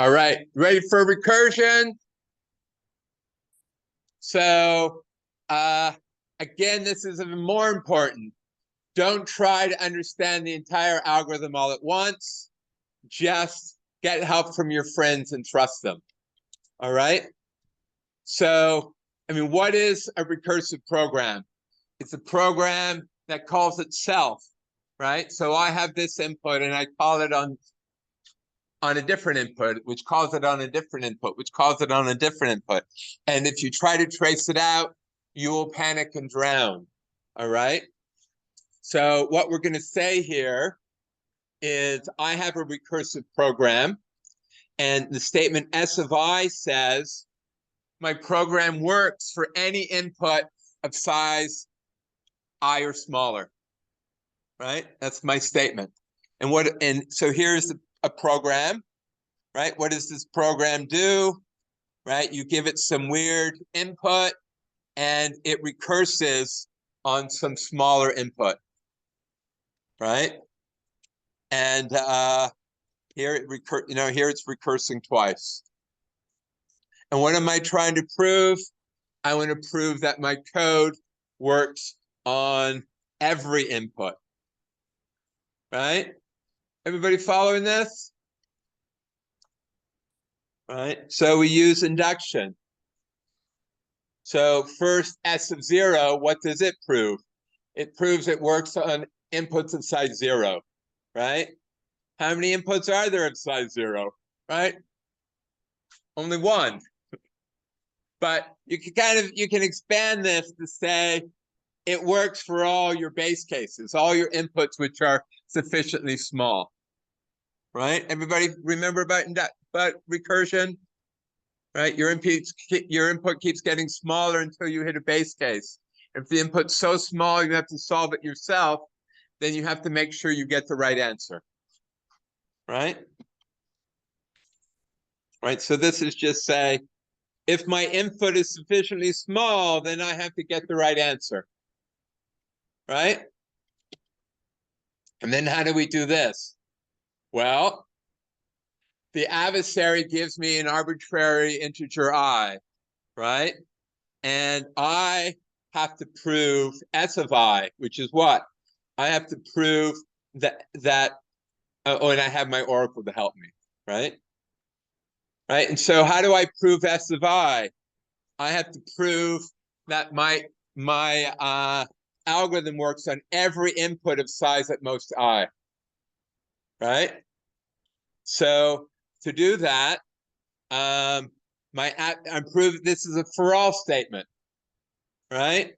All right, ready for recursion? So, again, this is even more important. Don't try to understand the entire algorithm all at once. Just get help from your friends and trust them. All right? So, what is a recursive program? It's a program that calls itself, right? So I have this input and I call it on a different input, which calls it on a different input, which calls it on a different input. And if you try to trace it out, you will panic and drown. All right? So what we're going to say here is I have a recursive program, and the statement S of I says my program works for any input of size I or smaller. Right? That's my statement. And so here's a program. Right? What does this program do? Right? You give it some weird input and it recurses on some smaller input. Right? And here it's recursing twice. And what am I trying to prove? I want to prove that my code works on every input. Right? Everybody following this? Right? So we use induction. So first, S of 0, what does it prove? It proves it works on inputs of size 0, right? How many inputs are there of size 0, right? Only one. But you can expand this to say it works for all your base cases, all your inputs which are sufficiently small, right? Everybody remember about recursion? Right, your input keeps getting smaller until you hit a base case. If the input's so small you have to solve it yourself, then you have to make sure you get the right answer. Right? Right, so this is just say, if my input is sufficiently small, then I have to get the right answer. Right? And then how do we do this? Well, the adversary gives me an arbitrary integer I, right? And I have to prove S of I, which is what? I have to prove that and I have my oracle to help me, right? Right, and so how do I prove S of I? I have to prove that my algorithm works on every input of size at most I, right? So to do that, I'm proving this is a for all statement, right?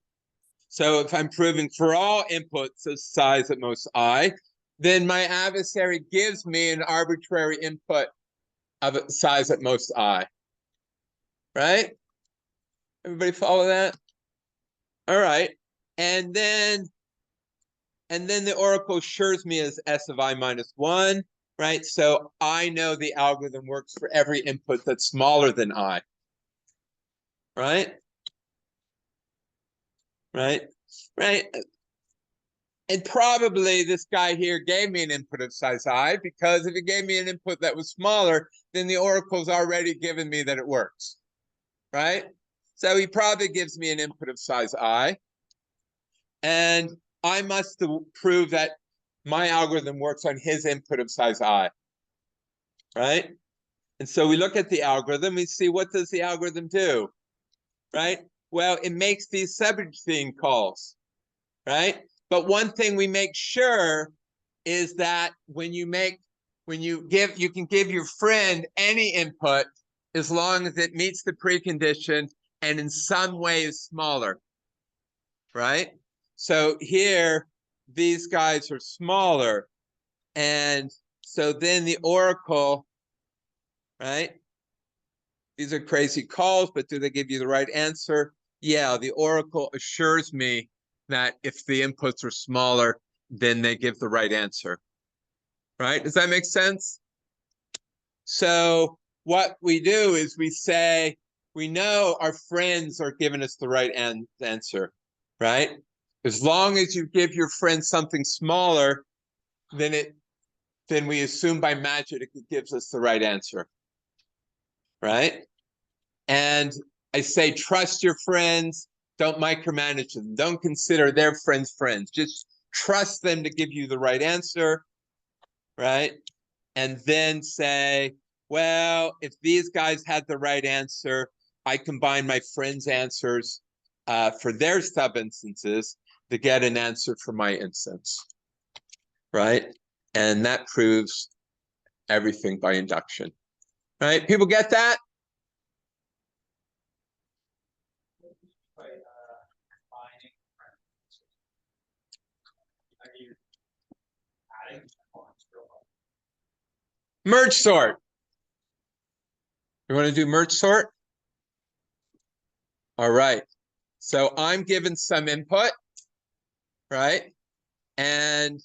So if I'm proving for all inputs of size at most I, then my adversary gives me an arbitrary input of size at most I. Right? Everybody follow that? All right. And then the oracle assures me as S of I minus 1, right? So I know the algorithm works for every input that's smaller than I. Right? Right? Right? And probably this guy here gave me an input of size I, because if he gave me an input that was smaller, then the oracle's already given me that it works. Right? So he probably gives me an input of size I. And I must prove that my algorithm works on his input of size I. Right? And so we look at the algorithm, we see, what does the algorithm do? Right? Well, it makes these subroutine calls. Right? But one thing we make sure is that you can give your friend any input as long as it meets the precondition and in some way is smaller. Right? So here, these guys are smaller. And so then the oracle, right? These are crazy calls, but do they give you the right answer? Yeah, the oracle assures me that if the inputs are smaller, then they give the right answer. Right? Does that make sense? So what we do is we say, we know our friends are giving us the right answer, right? As long as you give your friend something smaller, then we assume by magic it gives us the right answer. right? And I say, trust your friends, don't micromanage them, don't consider their friends friends, just trust them to give you the right answer, right? And then say, well, if these guys had the right answer, I combine my friends' answers for their sub-instances to get an answer for my instance, right? And that proves everything by induction, right? People get that? Merge sort. You want to do merge sort? All right. So I'm given some input, right? And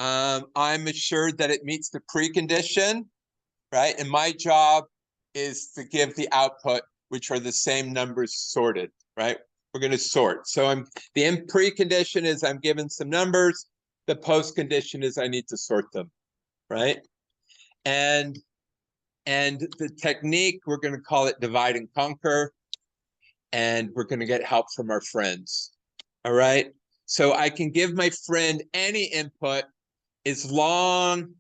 I'm assured that it meets the precondition, right? And my job is to give the output, which are the same numbers sorted, right? We're going to sort. So the precondition is I'm given some numbers. The post condition is I need to sort them, right? And the technique, we're going to call it divide and conquer. And we're going to get help from our friends. All right. So I can give my friend any input as long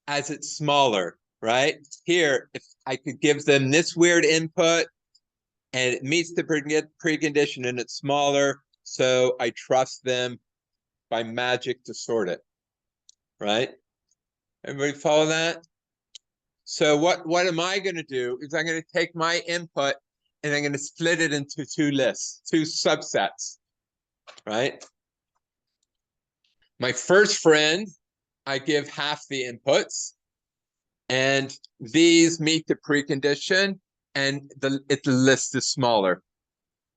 as it's smaller, right? Here, if I could give them this weird input and it meets the precondition and it's smaller, so I trust them by magic to sort it, right? Everybody follow that? So what am I going to do is I'm going to take my input and I'm going to split it into two lists, two subsets, right? My first friend, I give half the inputs, and these meet the precondition, and the list is smaller,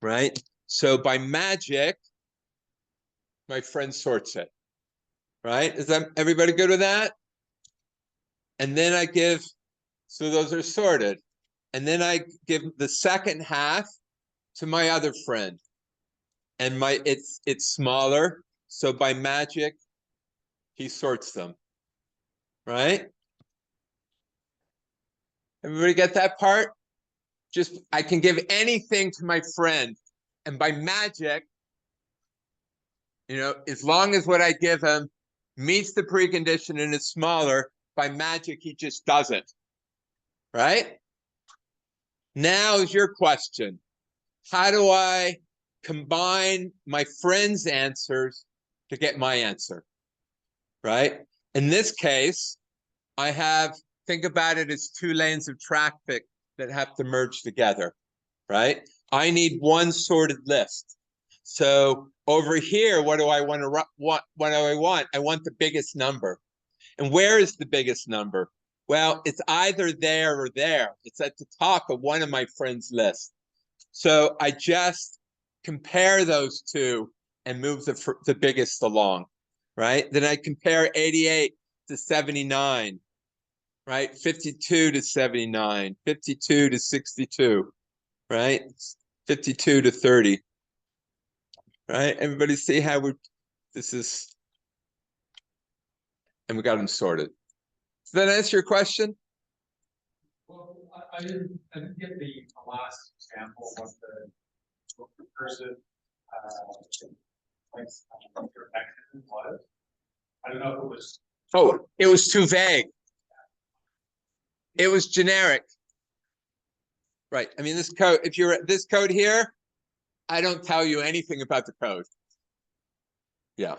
right? So by magic, my friend sorts it, right? Is that everybody good with that? And then I give, so those are sorted. And then I give the second half to my other friend, and it's smaller. So by magic, he sorts them, right? Everybody get that part? Just, I can give anything to my friend, and by magic, as long as what I give him meets the precondition and is smaller, by magic, he just does it, right? Now is your question. How do I combine my friend's answers to get my answer, right? In this case, think about it as two lanes of traffic that have to merge together, right? I need one sorted list. So over here, what do I want to what do I want? I want the biggest number. And where is the biggest number? Well, it's either there or there. It's at the top of one of my friends' lists. So I just compare those two and move the biggest along, right? Then I compare 88 to 79, right? 52 to 79, 52 to 62, right? 52 to 30, right? Everybody see how this is, and we got them sorted. Does that answer your question? Well, I didn't get the last example of what the recursive mechanism was. I don't know if it was. Oh, it was too vague. It was generic. Right. I mean, this code, if you're at this code here, I don't tell you anything about the code. Yeah.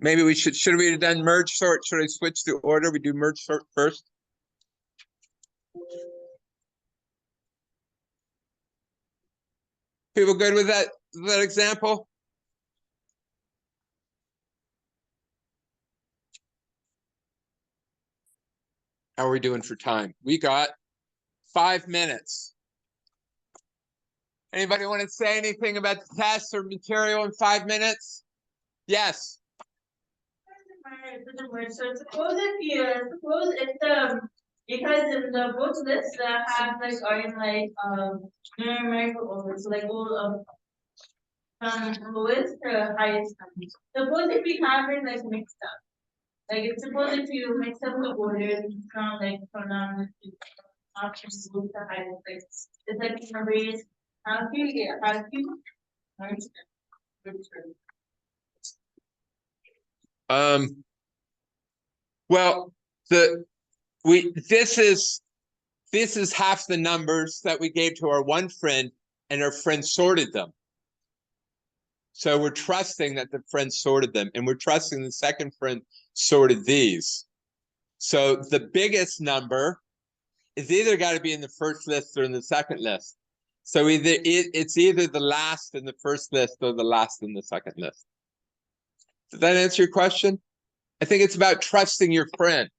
Maybe should we have done merge sort? Should I switch the order? We do merge sort first. People good with that example? How are we doing for time? We got 5 minutes. Anybody want to say anything about the test or material in 5 minutes? Yes. So suppose if the because in the both lists have like are in like numerical order, so like all from lowest to highest. Suppose if we have it like mixed up, Like it's supposed if you mix up the orders, you count like pronoun options group to hide like it's like in a race. How do you get how do you Well, this is half the numbers that we gave to our one friend, and our friend sorted them. So we're trusting that the friend sorted them, and we're trusting the second friend sorted these. So the biggest number is either got to be in the first list or in the second list. So it's either the last in the first list or the last in the second list. Does that answer your question? I think it's about trusting your friend.